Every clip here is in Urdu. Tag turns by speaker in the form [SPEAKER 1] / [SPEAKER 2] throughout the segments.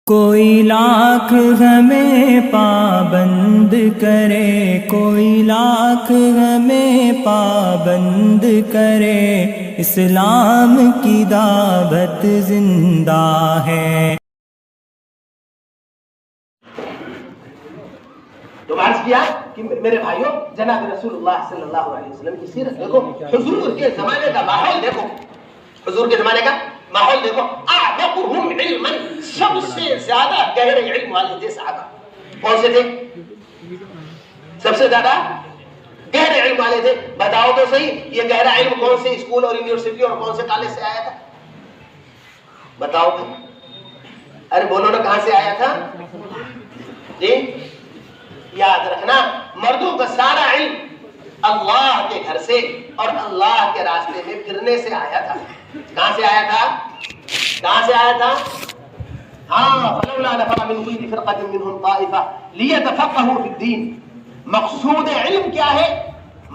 [SPEAKER 1] کوئی لاکھ ہمیں پابند کرے، کوئی لاکھ ہمیں پابند کرے، اسلام کی دعوت زندہ ہے۔
[SPEAKER 2] تو عرض کیا کہ میرے بھائیوں، جناب رسول اللہ صلی اللہ علیہ وسلم کی سیرت دیکھو، حضور کے زمانے کا ماحول دیکھو، حضور کے زمانے کا ماحول دیکھو۔ اعمقهم علما، سب سے زیادہ گہرے علم والے تھے صحابہ۔ کون سے تھے؟ سب سے زیادہ گہرے علم والے تھے۔ بتاؤ تو صحیح، یہ گہرا علم کون سے اسکول اور یونیورسٹی اور کون سے کالج سے آیا تھا؟ بتاؤ بھائی، ارے بولو نا، کہاں سے آیا تھا؟ جی یاد رکھنا، مردوں کا سارا علم اللہ کے گھر سے اور اللہ کے راستے میں پھرنے سے آیا تھا۔ کہاں سے آیا تھا؟ کہاں سے آیا تھا؟ ہاں، فلولا نفر من كل فرقة منهم طائفة ليتفقهوا في الدين۔ مقصود علم کیا ہے؟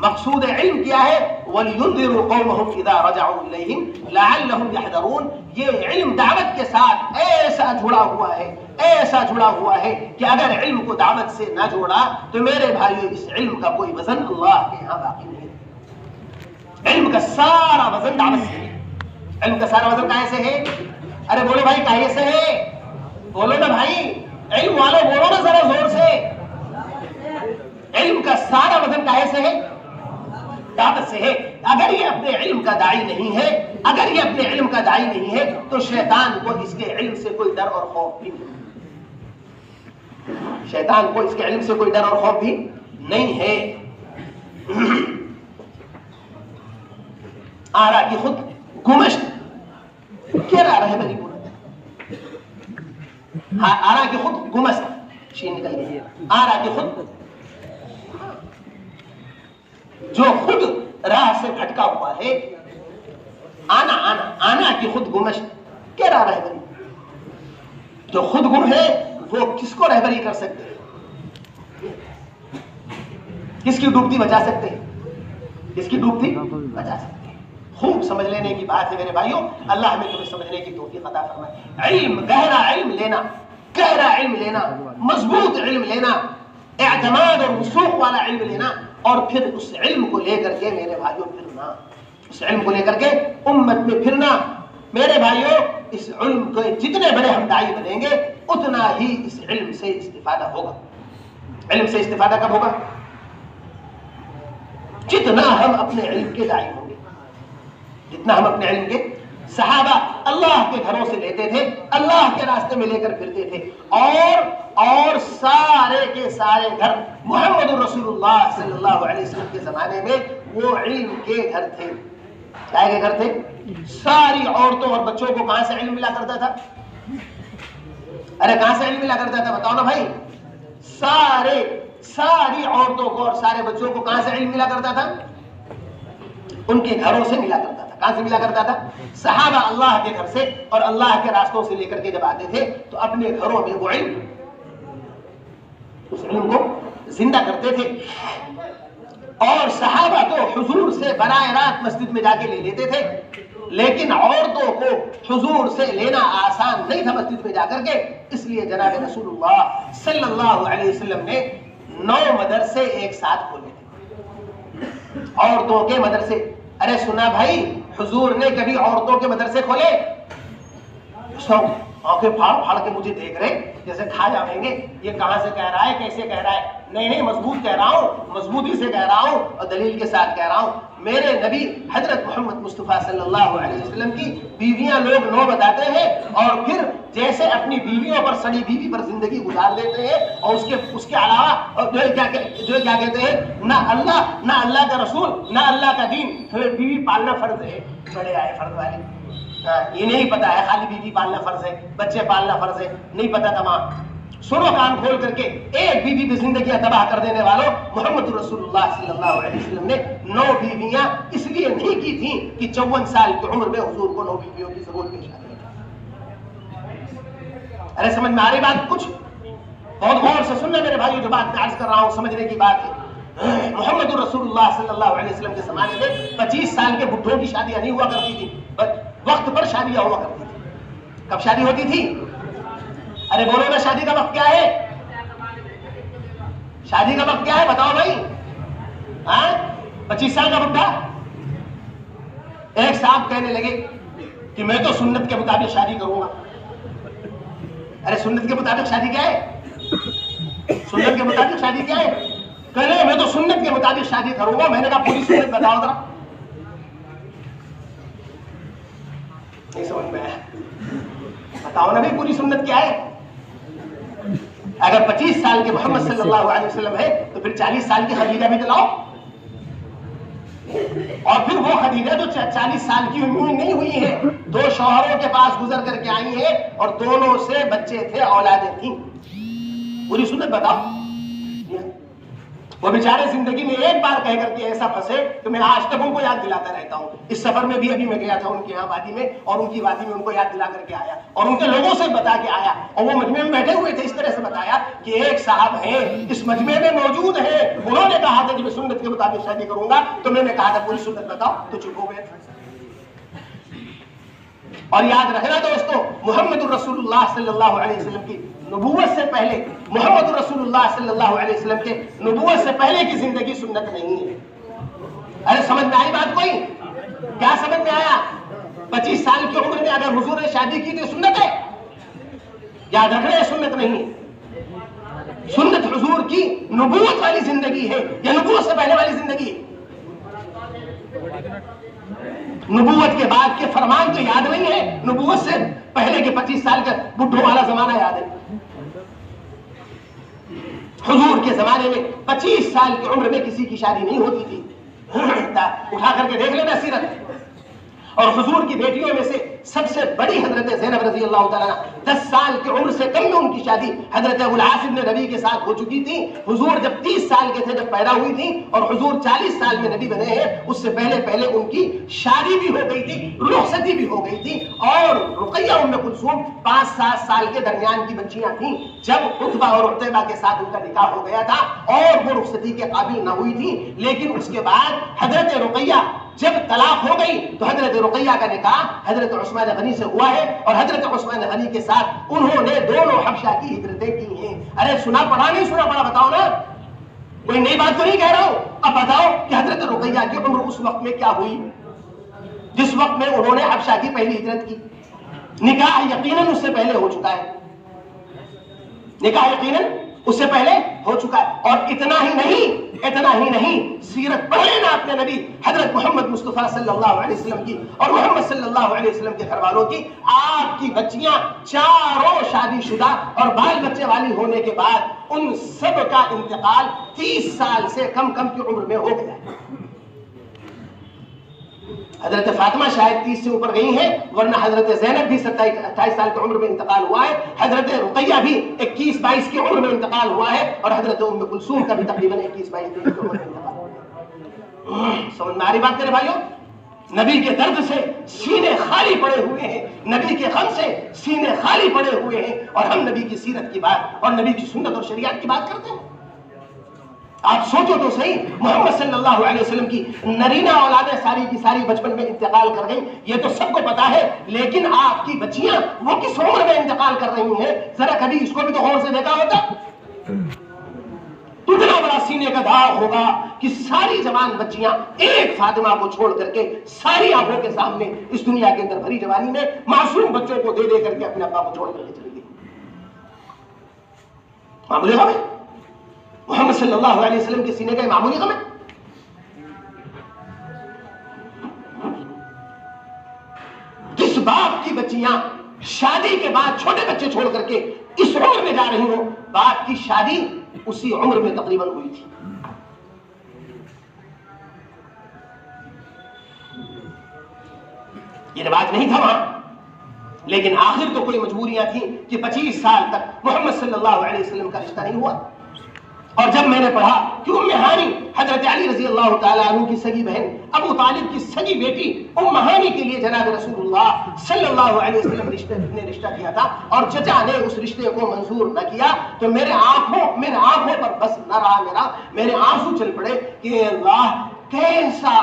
[SPEAKER 2] مقصود علم کیا ہے؟ وَلِيُنذِرُوا قَوْمَهُمْ إِذَا رَجَعُوا إِلَيْهِمْ لَعَلَّهُمْ يَحْذَرُونَ۔ یہ علم دعوت کے ساتھ ایسا جڑا ہوا ہے، ایسا جڑا ہوا ہے کہ اگر علم کو دعوت سے نہ جوڑا تو میرے بھائیو، اس علم کا کوئی وزن اللہ کے ہاں باقی نہیں ہے۔ علم کا سارا وزن دعوت سے ہے۔ علم کا سارا وزن کہاں سے ہے؟ ارے بولو بھائی، کہاں سے ہے؟ بولو نا بھائی، علم والوں بولو نا ذرا زور سے۔ علم کا سارا وزن کہاں سے ہے؟ دعوت سے ہے۔ اگر یہ اپنے علم کا داعی نہیں ہے، اگر یہ اپنے علم کا داعی نہیں ہے تو شیطان کو اس کے علم سے کوئی ڈر اور خوف بھی نہیں۔ شیطان کو اس کے علم سے کوئی ڈر اور خوف بھی نہیں ہے۔ آرا کی خود گمشت کیا رہا ہے بری پورا؟ ہاں، آرا کی خود گمشت، شین نکل گئی، آرا کی خود جو خود راہ سے بھٹکا ہوا ہے، آنا آنا آنا کی خود گمشت کیا رہا ہے بری؟ جو خود گم ہے وہ کس کو رہبری کر سکتے ہیں؟ کس کی ڈوبتی بچا سکتے ہیں؟ کس کی ڈوبتی بچا سکتے ہیں؟ خوب سمجھ لینے کی بات ہے میرے بھائیوں، اللہ ہمیں تمہیں سمجھنے کی توفیق عطا فرمائے۔ علم، گہرا علم لینا، گہرا علم لینا، مضبوط علم لینا، اعتماد اور وثوق والا علم لینا، اور پھر اس علم کو لے کر کے میرے بھائیوں پھرنا، اس علم کو لے کر کے امت میں پھرنا۔ میرے بھائیوں، اس علم کے جتنے بڑے ہم داعی بنیں گے اتنا ہی اس علم سے استفادہ ہوگا۔ علم سے استفادہ کب ہوگا؟ جتنا ہم اپنے علم کے داعی ہوں گے، جتنا ہم اپنے علم کے۔ صحابہ اللہ کے گھروں سے لیتے تھے، اللہ کے راستے میں لے کر پھرتے تھے، اور سارے کے سارے گھر محمد رسول اللہ صلی اللہ علیہ وسلم کے زمانے میں وہ علم کے گھر تھے۔ کیا کے گھر تھے؟ ساری عورتوں اور بچوں کو کہاں سے علم ملا کرتا تھا؟ ارے کہاں سے علم ملا کرتا تھا؟ بتاؤ نا بھائی۔ ساری عورتوں کو اور سارے بچوں کو کہاں سے علم ملا کرتا تھا؟ ان کے گھروں سے ملا کرتا تھا۔ کہاں سے ملا کرتا تھا؟ صحابہ اللہ کے گھر سے اور اللہ کے راستوں سے لے کر کے جب آتے تھے تو اپنے گھروں میں وہ علم، اس علم کو زندہ کرتے تھے۔ اور صحابہ تو حضور سے براہ راست مسجد میں جا کے لے لیتے تھے، لیکن عورتوں کو حضور سے لینا آسان نہیں تھا مسجد میں جا کر کے، اس لیے جناب رسول اللہ صلی اللہ علیہ وسلم نے 9 مدرسے ایک ساتھ کھولے تھے، عورتوں کے مدرسے۔ ارے سنا بھائی، حضور نے کبھی عورتوں کے مدرسے کھولے؟ سب آنکھیں پھاڑ پھاڑ کے مجھے دیکھ رہے جیسے کھا جائیں گے، یہ کہاں سے کہہ رہا ہے، کیسے کہہ رہا ہے؟ نہیں، مضبوط کہہ رہا ہوں، مضبوطی سے کہہ رہا ہوں اور دلیل کے ساتھ کہہ رہا ہوں۔ میرے نبی حضرت محمد مصطفیٰ صلی اللہ علیہ وسلم کی بیویاں لوگ 9 بتاتے ہیں، اور پھر جیسے اپنی بیویوں پر، سڑی بیوی پر زندگی گزار لیتے ہیں، اور اس کے علاوہ جو کیا کہتے ہیں، نہ اللہ کا رسول، نہ اللہ کا دین، پھر بیوی پالنا فرض ہے۔ بڑے آئے فرض والے، یہ نہیں پتا ہے خالی بیوی پالنا فرض ہے، بچے پالنا فرض ہے، نہیں پتا تمام۔ سنو کان کھول کر کے، ایک بیوی بھی زندگیاں تباہ کر دینے والوں، محمد رسول اللہ صلی اللہ علیہ وسلم نے 9 بیویاں اس لیے نہیں کی تھیں کہ 54 سال کی عمر میں حضور کو 9 بیویوں کی ضرورت پیش آ گئی۔ ارے سمجھ میں آ رہی بات؟ کچھ بہت غور سے سننا میرے بھائیو، جو بات میں عرض کر رہا ہوں سمجھنے کی بات ہے۔ محمد رسول اللہ صلی اللہ علیہ وسلم کے زمانے میں 25 سال کے بڈھوں کی شادیاں نہیں ہوا کرتی تھی، وقت پر شادیاں ہوا کرتی تھی۔ کب شادی ہوتی تھی؟ ارے بولو نا، شادی کا وقت کیا ہے؟ شادی کا وقت کیا ہے بتاؤ بھائی؟ 25 سال کا بڈھا. ایک صاحب کہنے لگے کہ میں تو سنت کے مطابق شادی کروں گا. ارے سنت کے مطابق شادی کیا ہے؟ سنت کے مطابق شادی کیا ہے؟ کہنے میں تو سنت کے مطابق شادی کروں گا. میں نے کہا پوری سنت بتاؤ ذرا. نہیں سمجھ میں آیا؟ بتاؤ نا بھائی پوری سنت کیا ہے؟ اگر 25 سال کے محمد صلی اللہ علیہ وسلم ہے تو پھر 40 سال کی خدیجہ بھی دلاؤ. اور پھر وہ خدیجہ جو 40 سال کی عمر نہیں ہوئی ہے، 2 شوہروں کے پاس گزر کر کے آئی ہے اور دونوں سے بچے تھے، اولادیں تھیں. پوری سنت بتاؤ. وہ بیچارے زندگی میں ایک بار کہہ کر کے ایسا پھنسے کہ میں آج تک ان کو یاد دلاتا رہتا ہوں. اس سفر میں بھی ابھی میں گیا تھا ان کے یہاں وادی میں، اور ان کی وادی میں ان کو یاد دلا کر کے آیا اور ان کے لوگوں سے بتا کے آیا. اور وہ مجمع میں بیٹھے ہوئے تھے، اس طرح سے بتایا کہ ایک صاحب ہیں اس مجمع میں موجود ہیں، انہوں نے کہا تھا کہ میں سنت کے مطابق شادی کروں گا. تو میں نے کہا تھا پوری سنت بتاؤ، تو چپ ہو گئے. اور یاد رکھنا دوستو، محمد الرسول اللہ صلی اللہ علیہ وسلم کی نبوت سے پہلے، محمد الرسول اللہ صلی اللہ علیہ وسلم کے نبوت سے پہلے کی زندگی سنت نہیں ہے. ارے سمجھ میں آئی بات کوئی؟ کیا سمجھ میں آیا؟ 25 سال کی عمر میں اگر حضور نے شادی کی تو سنت ہے. یاد رکھنا سنت نہیں ہے. سنت حضور کی نبوت والی زندگی ہے یا نبوت سے پہلے والی زندگی ہے. نبوت کے بعد کے فرمان تو یاد نہیں ہے، نبوت سے پہلے کے 25 سال کا بڈھوں والا زمانہ یاد ہے. حضور کے زمانے میں 25 سال کی عمر میں کسی کی شادی نہیں ہوتی تھی. اٹھا کر کے دیکھ لینا سیرت. اور حضور کی بیٹیوں میں سے سب سے بڑی حضرت زینب رضی اللہ تعالیٰ 10 سال کی عمر سے کم میں ان کی شادی حضرت ابوالعاص بن ربیع کے ساتھ ہو چکی تھی. حضور جب 30 سال کے تھے جب پیدا ہوئی تھی، اور حضور 40 سال میں نبی بنے ہیں، اس سے پہلے ان کی شادی بھی ہو گئی تھی، رخصتی بھی ہو گئی تھی. اور رقیہ ام کلثوم 5-7 سال کے درمیان کی بچیاں تھیں جب عتبہ اور عتیبہ کے ساتھ ان کا نکاح ہو گیا تھا، اور وہ رخصتی کے قابل نہ ہوئی تھی. لیکن اس کے بعد حضرت رقیہ جب طلاق ہو گئی تو حضرت رقیہ کا نکاح حضرت عثمان غنی سے ہوا ہے، اور حضرت عثمان غنی کے ساتھ انہوں نے دونوں حبشہ کی ہجرتیں کی ہیں. ارے سنا پڑھا نہیں سنا پڑھا بتاؤ نا، کوئی نئی بات تو نہیں کہہ رہا ہوں. اب بتاؤ کہ حضرت رقیہ کی عمر اس وقت میں کیا ہوئی جس وقت میں انہوں نے حبشہ کی پہلی ہجرت کی. نکاح یقیناً اس سے پہلے ہو چکا ہے، نکاح یقیناً اس سے پہلے ہو چکا ہے. اور اتنا ہی نہیں سیرت پڑھ لینا اپنے نبی حضرت محمد مصطفیٰ صلی اللہ علیہ وسلم کی اور محمد صلی اللہ علیہ وسلم کے گھر والوں کی. آپ کی بچیاں چاروں شادی شدہ اور بال بچے والی ہونے کے بعد ان سب کا انتقال 30 سال سے کم کی عمر میں ہو گیا ہے. حضرت فاطمہ شاید 30 سے اوپر گئی ہیں، ورنہ حضرت زینب بھی 27-28 سال کی عمر میں انتقال ہوا ہے. حضرت رقیہ بھی 21-22 کی عمر میں انتقال ہوا ہے، اور حضرت ام کلثوم کا بھی تقریباً 21-22 کی عمر میں انتقال ہوا ہے. سمجھ میں آ رہی بات میرے بھائیوں؟ نبی کے درد سے سینے خالی پڑے ہوئے ہیں، نبی کے غم سے سینے خالی پڑے ہوئے ہیں، اور ہم نبی کی سیرت کی بات اور نبی کی سنت اور شریعت کی بات کرتے ہیں. آپ سوچو تو صحیح، محمد صلی اللہ علیہ وسلم کی نرینہ اولادیں ساری کی ساری بچپن میں انتقال کر گئی، یہ تو سب کو پتا ہے. لیکن آپ کی بچیاں وہ کس عمر میں انتقال کر رہی ہیں، ذرا کبھی اس کو بھی تو غور سے دیکھا ہوتا. اتنا بڑا سینے کا داغ ہوگا کہ ساری جوان بچیاں ایک فاطمہ کو چھوڑ کر کے ساری آنکھوں کے سامنے اس دنیا کے اندر بھری جوانی میں معصوم بچوں کو دے کر کے اپنے ابا کو چھوڑ کر کے چلی گئی. معمولی غم ہے؟ محمد صلی اللہ علیہ وسلم کے سینے کا معمولی غم ہے؟ جس باپ کی بچیاں شادی کے بعد چھوٹے بچے چھوڑ کر کے اس عمر میں جا رہی ہوں، باپ کی شادی اسی عمر میں تقریباً ہوئی تھی. یہ رواج نہیں تھا وہاں، لیکن آخر تو کوئی مجبوریاں تھیں کہ 25 سال تک محمد صلی اللہ علیہ وسلم کا رشتہ نہیں ہوا. اور جب میں نے پڑھا کہ ام ہانی حضرت علی رضی اللہ تعالیٰ عنہ کی سگی بہن ابو طالب کی سگی بیٹی ام ہانی کے لیے جناب رسول اللہ صلی اللہ علیہ وسلم نے رشتہ کیا تھا، اور چچا نے اس رشتے کو منظور نہ کیا، تو میرے آنکھوں پر بس نہ رہا، میرے آنسو چل پڑے کہ اللہ کیسا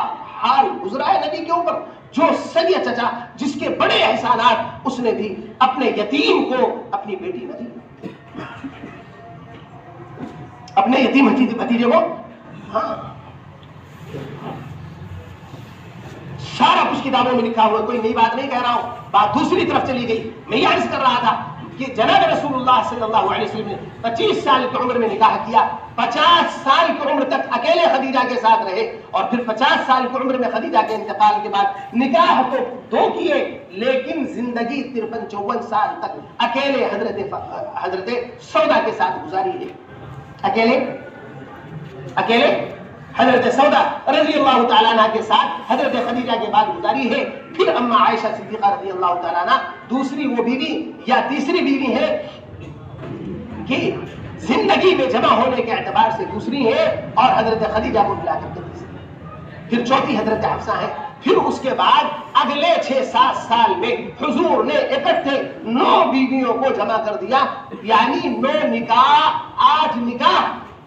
[SPEAKER 2] حال گزرا ہے نبی کے اوپر. جو سگے چچا جس کے بڑے احسانات اس نے بھی اپنے یتیم کو اپنی بیٹی نہ دی، اپنے یتیم بھتیجے کو. ہاں سارا کچھ کتابوں میں لکھا ہوا ہے، کوئی نئی بات نہیں کہہ رہا ہوں. بات دوسری طرف چلی گئی. میں یہ عرض کر رہا تھا کہ جناب رسول اللہ صلی اللہ علیہ وسلم نے 25 سال کی عمر میں نکاح کیا، 50 سال کی عمر تک اکیلے خدیجہ کے ساتھ رہے، اور پھر 50 سال کی عمر میں خدیجہ کے انتقال کے بعد نکاح تو 2 کیے، لیکن زندگی 53-54 سال تک اکیلے حضرت سودا کے ساتھ گزاری ہے. اکیلے حضرت سودا رضی اللہ تعالیٰ عنہ کے ساتھ حضرت خدیجہ کے بعد گزاری ہے. پھر اما عائشہ صدیقہ رضی اللہ تعالیٰ عنہ دوسری وہ بیوی یا تیسری بیوی ہے کہ زندگی میں جمع ہونے کے اعتبار سے دوسری ہے، اور حضرت خدیجہ کو ملا کر کے تیسری. پھر چوتھی حضرت حفصہ ہے. پھر اس کے بعد اگلے 6-7 سال میں حضور نے اکٹھے 9 بیویوں کو جمع کر دیا، یعنی 9 نکاح 8 نکاح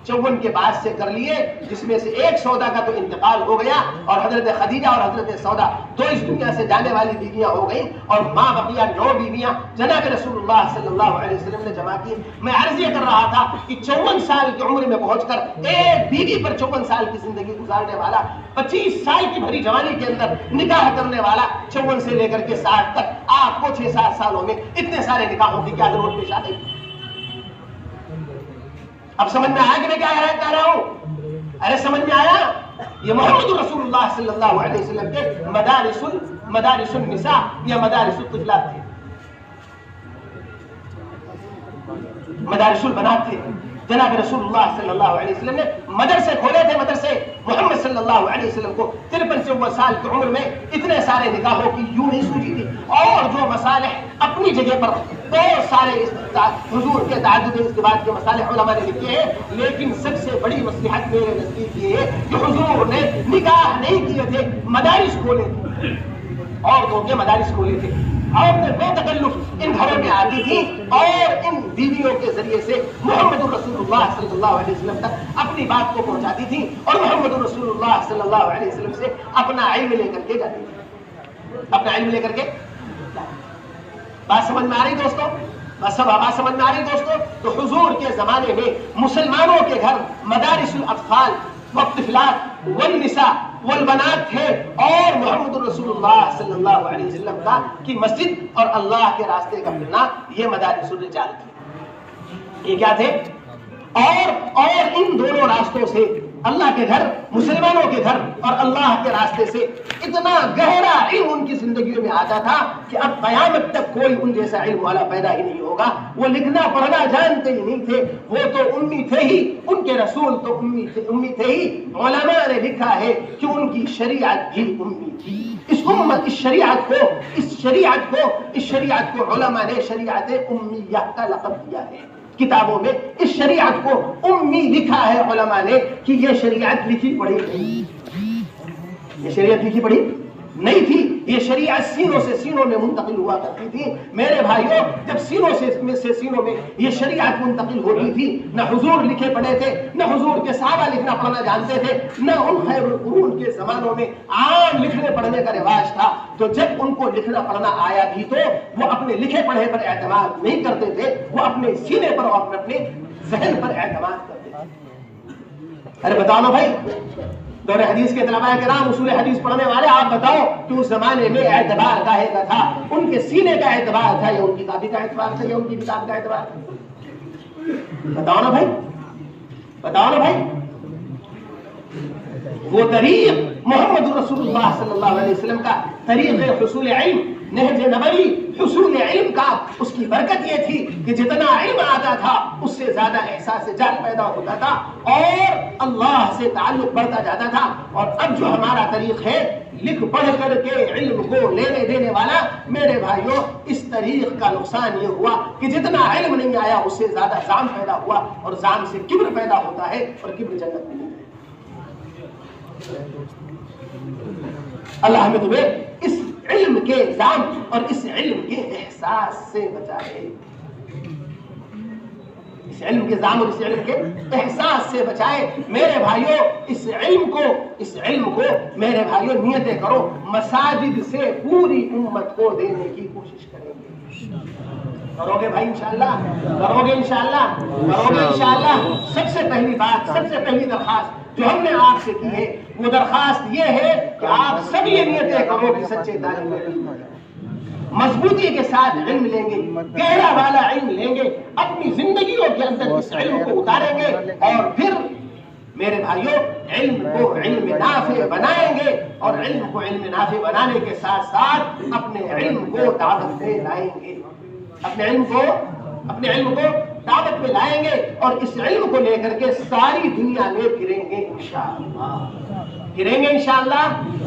[SPEAKER 2] 54 کے بعد سے کر لیے، جس میں سے ایک سودا کا تو انتقال ہو گیا، اور حضرت خدیجہ اور حضرت سودا 2 اس دنیا سے جانے والی بیویاں ہو گئیں، اور ماں بقیہ 9 بیویاں جناب رسول اللہ صلی اللہ علیہ وسلم نے جمع کی. میں عرض یہ کر رہا تھا کہ 54 سال کی عمر میں پہنچ کر ایک بیوی پر 54 سال کی زندگی گزارنے والا، 25 سال کی بھری جوانی کے اندر نکاح کرنے والا، 54 سے لے کر کے 60 تک آپ کو 6-7 سالوں میں اتنے سارے نکاحوں کی کیا ضرورت پیش آ گئی؟ اب سمجھ میں آیا کہ میں کیا کہہ رہا ہوں؟ ارے سمجھ میں آیا؟ یہ محمد رسول اللہ صلی اللہ علیہ وسلم کے مدارس النساء یا مدارس الطفلات تھے، مدارس البنات تھے. جناب رسول اللہ صلی اللہ علیہ وسلم نے مدرسے کھولے تھے. مدرسے محمد صلی اللہ علیہ وسلم کو 53 سال کی عمر میں اتنے سارے نکاحوں کی یوں نہیں سوچی تھی، اور جو مصالح اپنی جگہ پر بہت سارے حضور کے تعدد ازدواج کے مصالح علماء نے لکھے ہیں، لیکن سب سے بڑی مصلحت میرے نزدیک یہ ہے کہ حضور نے نکاح نہیں کیے تھے، مدارس کھولے تھے، عورتوں کے مدارس کھولے تھے. عورتیں بے تکلف ان گھروں میں آتی تھی، اور ان بیویوں کے ذریعے سے محمد رسول اللہ صلی اللہ علیہ وسلم تک اپنی بات کو پہنچاتی تھی، اور محمد رسول اللہ صلی اللہ علیہ وسلم سے اپنا علم لے کر کے جاتی تھی. اپنا علم لے کر کے بات سمجھ میں آ رہی دوستوں؟ بات سمجھ میں آ رہی دوستوں؟ تو حضور کے زمانے میں مسلمانوں کے گھر مدارس الاطفال والطفلات والنساء والبنات تھے، اور محمد رسول اللہ صلی اللہ علیہ وسلم کی مسجد اور اللہ کے راستے کا پھرنا یہ مدارس الرجال تھے. یہ کیا تھے؟ اور ان دونوں راستوں سے اللہ کے گھر، مسلمانوں کے گھر اور اللہ کے راستے سے اتنا گہرا علم ان کی زندگیوں میں آتا تھا کہ اب قیامت تک کوئی ان جیسا علم والا پیدا ہی نہیں ہوگا. وہ لکھنا پڑھنا جانتے ہی نہیں تھے، وہ تو امی تھے ہی، ان کے رسول تو امی تھے ہی. علماء نے لکھا ہے کہ ان کی شریعت بھی امی تھی. اس شریعت کو علماء نے شریعت امیہ کا لقب دیا ہے. کتابوں میں اس شریعت کو امی لکھا ہے علماء نے کہ یہ شریعت لکھی پڑھی نہیں. یہ شریعت لکھی پڑھی نہیں تھی، یہ شریعت سینوں سے سینوں میں منتقل ہوا کرتی تھی. میرے بھائیوں، جب سینوں سے سینوں میں یہ شریعت منتقل ہوتی تھی، نہ حضور لکھے پڑھے تھے، نہ حضور کے صحابہ لکھنا پڑھنا جانتے تھے، نہ ان خیر القرون کے زمانوں میں عام لکھنے پڑھنے کا رواج تھا. تو جب ان کو لکھنا پڑھنا آیا بھی تو وہ اپنے لکھے پڑھے پر اعتماد نہیں کرتے تھے، وہ اپنے سینے پر اور اپنے ذہن پر اعتماد کرتے تھے. ارے بتاؤ نا بھائی، دور حدیث کے طلباء کرام، اصول حدیث پڑھنے والے، آپ بتاؤ کہ اس زمانے میں اعتبار کاہے کا تھا؟ ان کے سینے کا اعتبار تھا یا ان کی کتابی کا اعتبار تھا یا ان کی کتاب کا اعتبار تھا؟ بتاؤ نا بھائی. وہ طریق محمد رسول اللہ صلی اللہ علیہ وسلم کا طریق حصول علم، نہج نبوی حصول علم کا، اس کی برکت یہ تھی کہ جتنا علم آتا تھا اس سے زیادہ احساس جہل پیدا ہوتا تھا اور اللہ سے تعلق بڑھتا جاتا تھا. اور اب جو ہمارا طریق ہے لکھ پڑھ کر کے علم کو لینے دینے والا، میرے بھائیوں، اس طریق کا نقصان یہ ہوا کہ جتنا علم نہیں آیا اس سے زیادہ زام پیدا ہوا، اور زام سے کبر پیدا ہوتا ہے، اور کبر جنت میں نہیں ہے. اللہ ہمیں تمہیں اس علم کے زام اور اس علم کے احساس سے بچائے، اس اس علم کے ذام اور اس علم کے احساس سے بچائے. میرے بھائیوں اس علم کو میرے بھائیوں نیتیں کرو مساجد سے پوری امت کو دینے کی کوشش کریں گے. کرو گے بھائی انشاءاللہ؟ کرو گے انشاءاللہ؟ کرو گے انشاءاللہ؟ سب سے پہلی بات، سب سے پہلی درخواست جو ہم نے آپ سے کی ہے وہ درخواست یہ ہے کہ آپ سب یہ نیتیں کرو کہ سچے طالب علم مضبوطی کے ساتھ علم لیں گے، گہرا والا علم لیں گے، اپنی زندگیوں کے اندر اس علم کو اتاریں گے اور پھر میرے بھائیوں علم کو علم نافع بنائیں گے اور علم کو علم نافع بنانے کے ساتھ ساتھ اپنے علم کو دعوت میں لائیں گے. اپنے علم کو دعوت میں لائیں گے اور اس علم کو لے کر کے ساری دنیا میں پھریں گے انشاءاللہ. پھریں گے انشاءاللہ،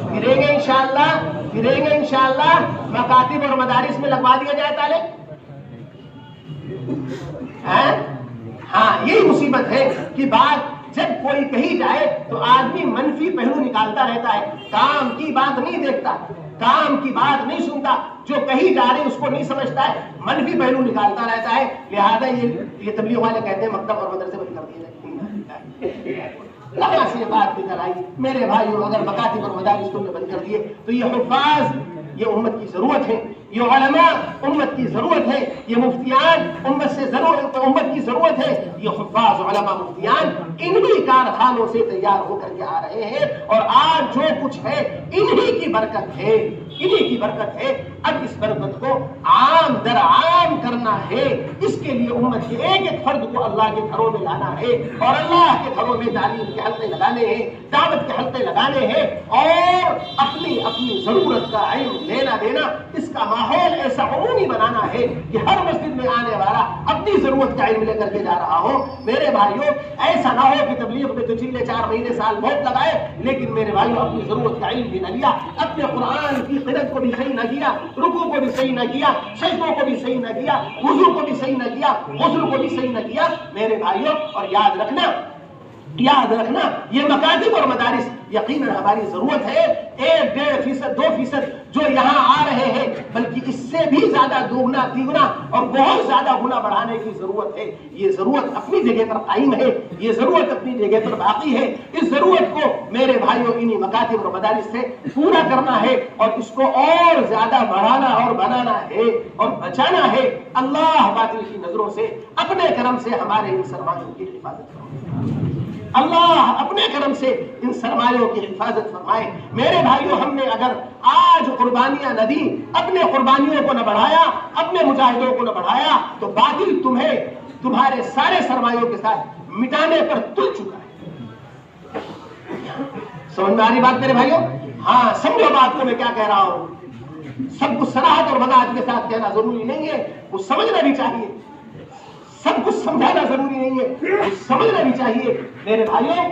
[SPEAKER 2] پھریں گے انشاءاللہ، پھریں گے انشاءاللہ. مکاتب اور مدارس میں لگوا دیا جائے تالے. ہاں یہی مصیبت ہے کہ بات جب کوئی کہی جائے تو آدمی منفی پہلو نکالتا رہتا ہے، کام کی بات نہیں دیکھتا، کام کی بات نہیں سنتا، جو کہی جا رہی اس کو نہیں سمجھتا ہے، منفی پہلو نکالتا رہتا ہے. لہذا یہ تبلیغ والے کہتے ہیں مکتب اور مدرسے بند کر دیے جائے. کہاں سے بات نکل آئی؟ میرے بھائیوں اگر مکاتب اور مدارس کو بند کر دیے تو یہ حفاظ یہ امت کی ضرورت ہے، یہ علماء امت کی ضرورت ہے، یہ مفتیان امت کی ضرورت ہے. یہ حفاظ علماء مفتیان انہی کارخانوں سے تیار ہو کر کے آ رہے ہیں اور آج جو کچھ ہے انہی کی برکت ہے، انہی کی برکت ہے. اب اس برکت کو عام در عام کرنا ہے. اس کے لیے امت کے ایک ایک فرد کو اللہ کے گھروں میں لانا ہے اور اللہ کے گھروں میں تعلیم کے حلقے لگانے ہیں، دعوت کے حلقے لگانے ہیں اور اپنی ضرورت کا علم لینا دینا اس کا ماحول ایسا عمومی بنانا ہے کہ ہر مسجد میں آنے والا اپنی ضرورت کا علم لے کر کے جا رہا ہو. میرے بھائیوں ایسا نہ ہو کہ تبلیغ میں تو 4 مہینے سال بہت لگائے لیکن میرے بھائیوں اپنی ضرورت کا علم بھی نہ لیا، اپنے قرآن کی قرأت کو بھی صحیح نہ کیا، رکوع کو بھی صحیح نہ کیا، سجدوں کو بھی صحیح نہ کیا، وضو کو بھی صحیح نہ کیا، غسل کو بھی صحیح نہ کیا. میرے بھائیوں اور یاد رکھنا یہ مکاتب اور مدارس یقیناً ہماری ضرورت ہے. 1-1.5% 2% جو یہاں آ رہے ہیں بلکہ اس سے بھی زیادہ دوگنا تیگنا اور بہت زیادہ گنا بڑھانے کی ضرورت ہے. یہ ضرورت اپنی جگہ پر قائم ہے، یہ ضرورت اپنی جگہ پر باقی ہے. اس ضرورت کو میرے بھائیوں انہی مکاتب اور مدارس سے پورا کرنا ہے اور اس کو اور زیادہ بڑھانا اور بنانا ہے اور بچانا ہے. اللہ باطل کی نظروں سے اپنے کرم سے ہمارے ان سرمایوں کی حفاظت کرے. اللہ اپنے کرم سے ان سرمایوں کی حفاظت فرمائے. میرے بھائیوں ہم نے اگر آج قربانیاں نہ دی، اپنے قربانیوں کو نہ بڑھایا، اپنے مجاہدوں کو نہ بڑھایا تو باطل تمہیں تمہارے سارے سرمایوں کے ساتھ مٹانے پر تل چکا ہے. سمجھ میں آ رہی بات میرے بھائیوں؟ ہاں سمجھو بات کو میں کیا کہہ رہا ہوں. سب کچھ صراحت اور وضاحت کے ساتھ کہنا ضروری نہیں ہے، کچھ سمجھنا بھی چاہیے. سب کچھ سمجھانا ضروری نہیں ہے، کچھ سمجھنا بھی چاہیے. میرے بھائیوں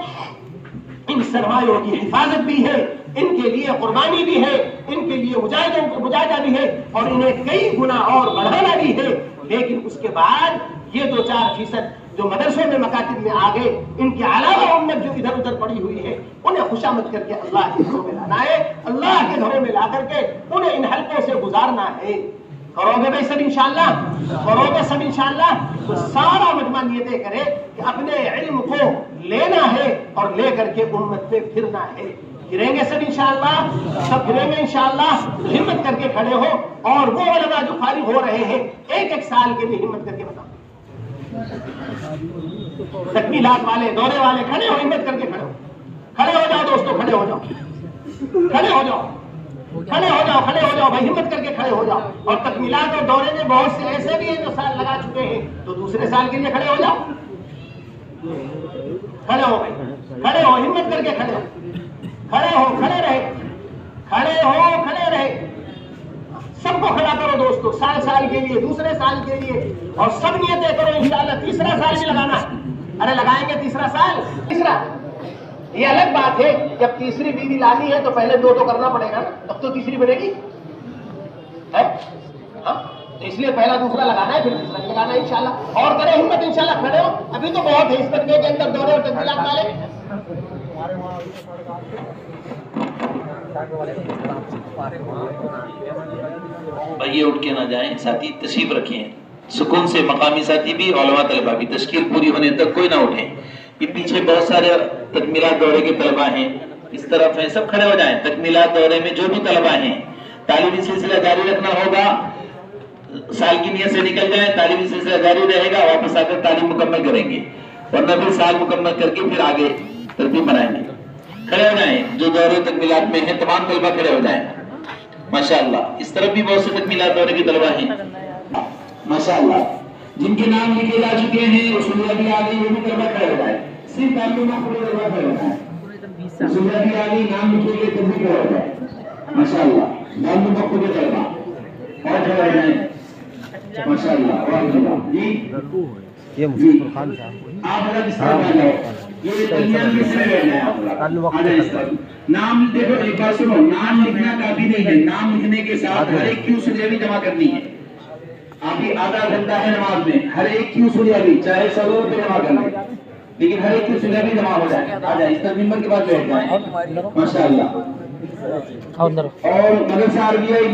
[SPEAKER 2] ان سرمایوں کی حفاظت بھی ہے، ان کے لیے قربانی بھی ہے، ان کے لیے مجاہدہ بھی ہے اور انہیں کئی گنا اور بڑھانا بھی ہے. لیکن اس کے بعد یہ 2-4% جو مدرسوں میں مکاتب میں آ گئے، ان کے علاوہ امت جو ادھر ادھر پڑی ہوئی ہے انہیں خوشامد کر کے اللہ کے گھروں میں لانا ہے. اللہ کے گھروں میں لا کر کے انہیں ان حلقوں سے گزارنا ہے. کرو گے بھائی سب انشاءاللہ؟ کرو گے سب انشاءاللہ؟ تو سارا مجمع نیتیں کرے کہ اپنے علم کو لینا ہے اور لے کر کے امت میں پھرنا ہے. پھریں گے سب انشاءاللہ؟ سب پھریں گے انشاءاللہ؟ ہمت کر کے کھڑے ہو اور وہ علماء جو فارغ ہو رہے ہیں 1-1 سال کے لیے ہمت کر کے بتاؤ. تکمیلات والے دورے والے کھڑے ہو، ہمت کر کے کھڑے ہو. کھڑے ہو جاؤ دوستو، کھڑے ہو جاؤ، کھڑے ہو جاؤ، کھڑے ہو جاؤ، کھڑے ہو جاؤ بھائی، ہمت کر کے کھڑے ہو جاؤ. اور تکمیلات اور دورے میں بہت سے ایسے بھی ہیں جو سال لگا چکے ہیں تو دوسرے سال کے لیے کھڑے ہو جاؤ. کھڑے ہو بھائی، کھڑے ہو، ہمت کر کے کھڑے ہو، کھڑے ہو، کھڑے رہے، کھڑے ہو، کھڑے رہے. سب کو کھڑا کرو دوستو، سال کے لیے، دوسرے سال کے لیے اور سب نیتیں کرو انشاءاللہ. تیسرا سال بھی لگانا. ارے لگائیں گے تیسرا سال. تیسرا یہ الگ بات ہے، جب تیسری بیوی لانی ہے تو پہلے 2 تو کرنا پڑے گا، تب تو تیسری بنے گی. اس لیے پہلا دوسرا لگانا ہے، پھر تیسرا بھی لگانا ہے انشاءاللہ. اور کرے ہمت انشاءاللہ، کھڑے ہو. ابھی تو بہت ہے اس مجمع کے اندر دورے اور تکمیلات والے.
[SPEAKER 3] بھائی اٹھ کے نہ جائیں، ساتھی تشریف رکھیں. سکون سے مقامی ساتھی بھی علماء طلبہ بھی تشکیل پوری ہونے تک کوئی نہ اٹھیں. یہ پیچھے بہت سارے تکمیلات دورے کے طلبہ ہیں, اس طرف ہیں, سب کھڑے ہو جائیں. تکمیلات دورے میں جو بھی طلبہ ہیں تعلیمی سلسلہ جاری رکھنا ہوگا, سال کی نیت سے نکل جائیں, تعلیمی سلسلہ جاری رہے گا, واپس آ کر تعلیم مکمل کریں گے, ورنہ پھر سال مکمل کر کے پھر آگے ترتیب بنائیں گے. کھڑے ہو جائیں جو دورے تکمیلات میں ہیں, تمام طلبہ کھڑے ہو جائیں. ماشاءاللہ اس طرف بھی بہت سے تکمیلات دورے کے طلبہ ہیں ماشاءاللہ, جن کے نام لکھے جا چکے ہیں رسول بھی آ گئی, وہ بھی طلبہ کھڑے ہو جائیں. صرف تعلیم پورے طلبہ کھڑے ہو جائیں. رسول بھی آ گئی, نام لکھے گئے تو بھی کھڑے ہو جائیں ماشاءاللہ. تعلیم پورے طلبہ اور کھڑے ہو جائیں ماشاءاللہ. جی
[SPEAKER 4] خان صاحب
[SPEAKER 3] آپ اگر اس طرح آ جاؤ, یہ درمیان میں سے رہ جائیں آپ. نام دیکھو, ایک بات سنو, نام لکھنا کافی نہیں ہے, نام لکھنے کے ساتھ ہر ایک کیوں سجاوی جمع کرنی ہے. ابھی آدھا گھنٹہ ہے نماز میں, ہر ایک کیوں سجاوی چاہے 100 روپے جمع کر لیں, لیکن ہر ایک کیوں سجاوی جمع ہو جائے. آ جائے اس طرح ممبر کے بعد بیٹھ جائیں ماشاءاللہ. اور مدرسہ عربیہ